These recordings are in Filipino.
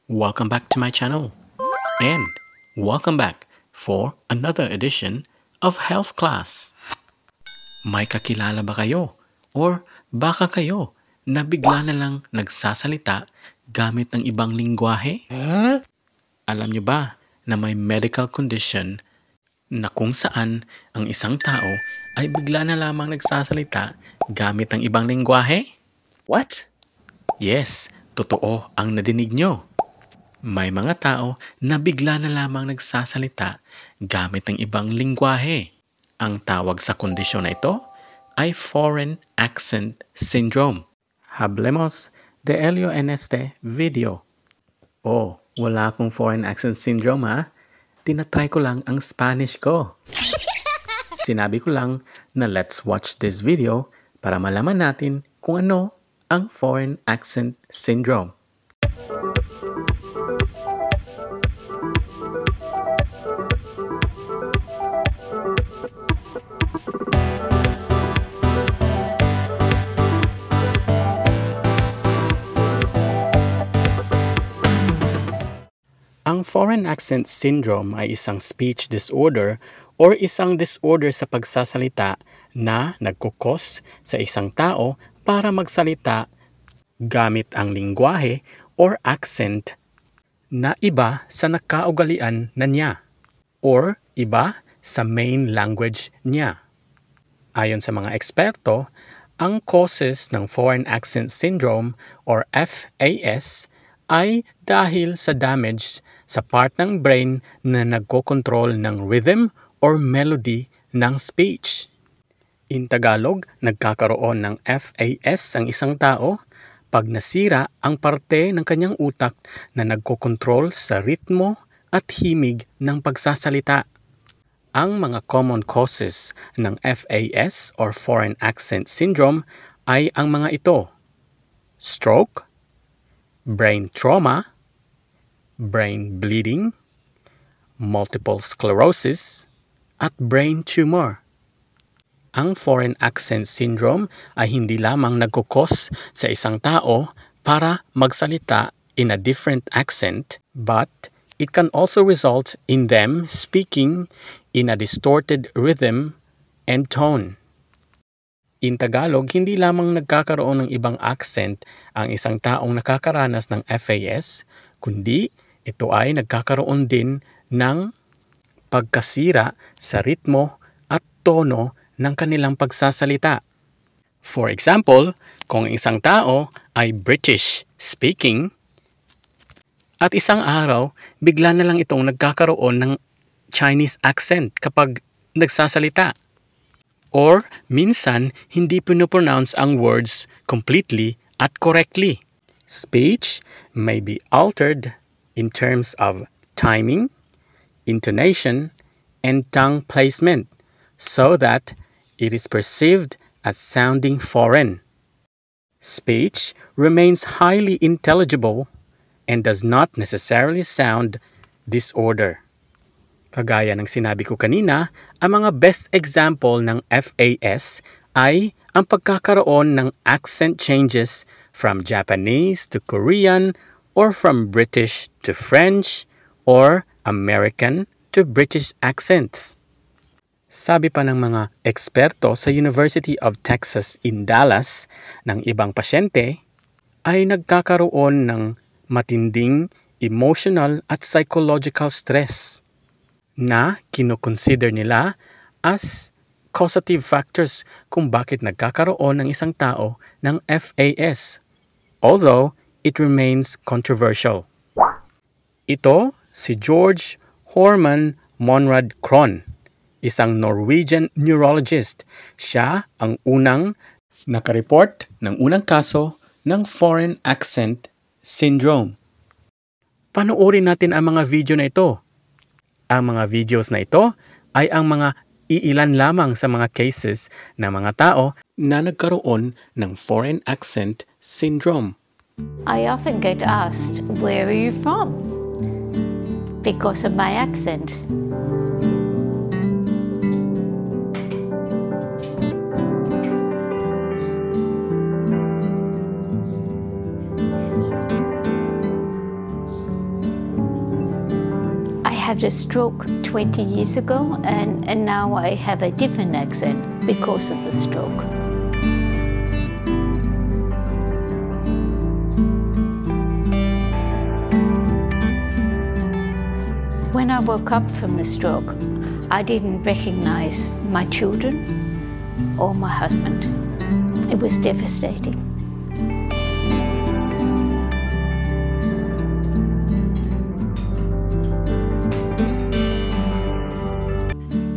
Welcome back to my channel. And welcome back for another edition of Health Class. May kakilala ba kayo? Or baka kayo na bigla na lang nagsasalita gamit ng ibang lingwahe? Alam nyo ba na may medical condition na kung saan ang isang tao ay bigla na lamang nagsasalita gamit ng ibang lingwahe? What? Yes, totoo ang nadinig nyo. May mga tao na bigla na lamang nagsasalita gamit ng ibang lingwahe. Ang tawag sa kondisyon na ito ay Foreign Accent Syndrome. Hablemos de ello en este video. Oh, wala akong Foreign Accent Syndrome ha. Tinatry ko lang ang Spanish ko. Sinabi ko lang na let's watch this video para malaman natin kung ano ang Foreign Accent Syndrome. Ang Foreign Accent Syndrome ay isang speech disorder or isang disorder sa pagsasalita na nagkukos sa isang tao para magsalita gamit ang lingwahe or accent na iba sa nakaugalian na niya or iba sa main language niya. Ayon sa mga eksperto, ang causes ng Foreign Accent Syndrome or FAS ay dahil sa damage sa part ng brain na nagkokontrol ng rhythm or melody ng speech. In Tagalog, nagkakaroon ng FAS ang isang tao pag nasira ang parte ng kanyang utak na nagkokontrol sa ritmo at himig ng pagsasalita. Ang mga common causes ng FAS or Foreign Accent Syndrome ay ang mga ito: stroke, brain trauma, brain bleeding, multiple sclerosis, at brain tumor. Ang Foreign Accent Syndrome ay hindi lamang nagkukos sa isang tao para magsalita in a different accent, but it can also result in them speaking in a distorted rhythm and tone. In Tagalog, hindi lamang nagkakaroon ng ibang accent ang isang taong nakakaranas ng FAS, kundi ito ay nagkakaroon din ng pagkasira sa ritmo at tono ng kanilang pagsasalita. For example, kung isang tao ay British speaking at isang araw, bigla na lang itong nagkakaroon ng Chinese accent kapag nagsasalita. Or minsan, hindi pinopronounce ang words completely at correctly. Speech may be altered in terms of timing, intonation, and tongue placement so that it is perceived as sounding foreign. Speech remains highly intelligible and does not necessarily sound disorder. Kagaya ng sinabi ko kanina, ang mga best example ng FAS ay ang pagkakaroon ng accent changes from Japanese to Korean or from British to French or American to British accents. Sabi pa ng mga eksperto sa University of Texas in Dallas, ng ibang pasyente ay nagkakaroon ng matinding emotional at psychological stress na kinoconsider nila as causative factors kung bakit nagkakaroon ng isang tao ng FAS, although it remains controversial. Ito si George Horman Monrad Krohn, isang Norwegian neurologist. Siya ang unang nakareport ng unang kaso ng Foreign Accent Syndrome. Panoorin natin ang mga video na ito. Ang mga videos na ito ay ang mga iilan lamang sa mga cases ng mga tao na nagkaroon ng Foreign Accent Syndrome. I often get asked, where are you from? Because of my accent. had a stroke 20 years ago, and now I have a different accent because of the stroke. When I woke up from the stroke, I didn't recognize my children or my husband. It was devastating.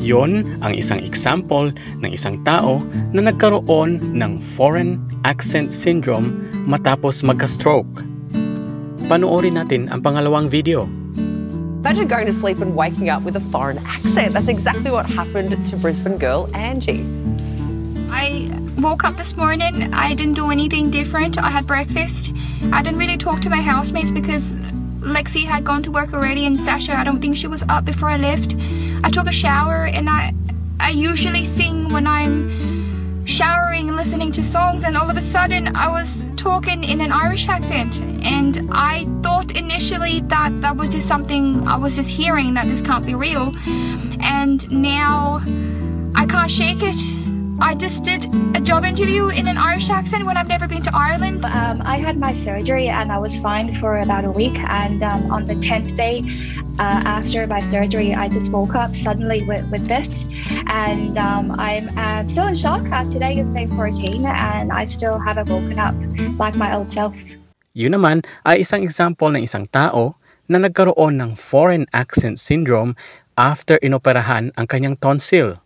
Yon ang isang example ng isang tao na nagkaroon ng foreign accent syndrome matapos magka-stroke. Panoorin natin ang pangalawang video. Imagine going to sleep and waking up with a foreign accent. That's exactly what happened to Brisbane girl Angie. I woke up this morning, I didn't do anything different. I had breakfast. I didn't really talk to my housemates because Lexi had gone to work already, and Sasha, I don't think she was up before I left. I took a shower, and I usually sing when I'm showering and listening to songs, and all of a sudden I was talking in an Irish accent, and I thought initially that that was just something I was just hearing, that this can't be real, and now I can't shake it. I just did a job interview in an Irish accent when I've never been to Ireland. I had my surgery and I was fine for about a week, and on the 10th day after my surgery I just woke up suddenly with this, and I'm still in shock. Today is day 14 and I still haven't woken up like my old self. Yun naman ay isang example ng isang tao na nagkaroon ng foreign accent syndrome after inoperahan ang kanyang tonsil.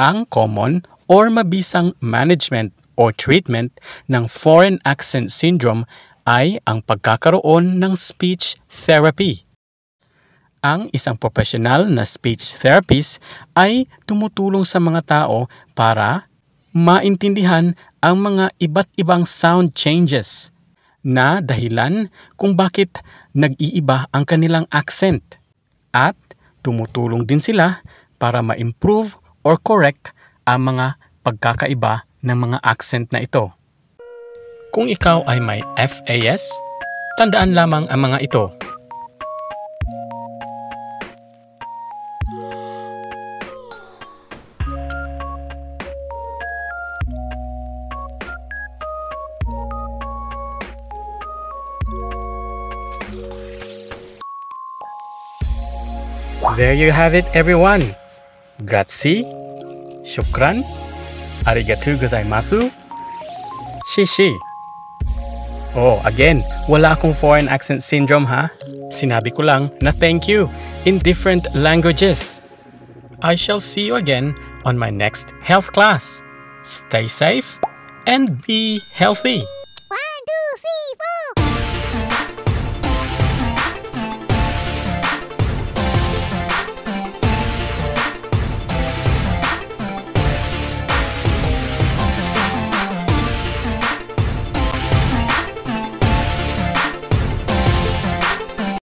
Ang common or mabisang management or treatment ng foreign accent syndrome ay ang pagkakaroon ng speech therapy. Ang isang professional na speech therapist ay tumutulong sa mga tao para maintindihan ang mga iba't ibang sound changes na dahilan kung bakit nag-iiba ang kanilang accent, at tumutulong din sila para ma-improve or correct ang mga pagkakaiba ng mga accent na ito. Kung ikaw ay may FAS, tandaan lamang ang mga ito. There you have it, everyone. Grazie, shukran, arigatou gozaimasu, shishi. Oh, again, wala akong foreign accent syndrome ha. Sinabi ko lang na thank you in different languages. I shall see you again on my next health class. Stay safe and be healthy.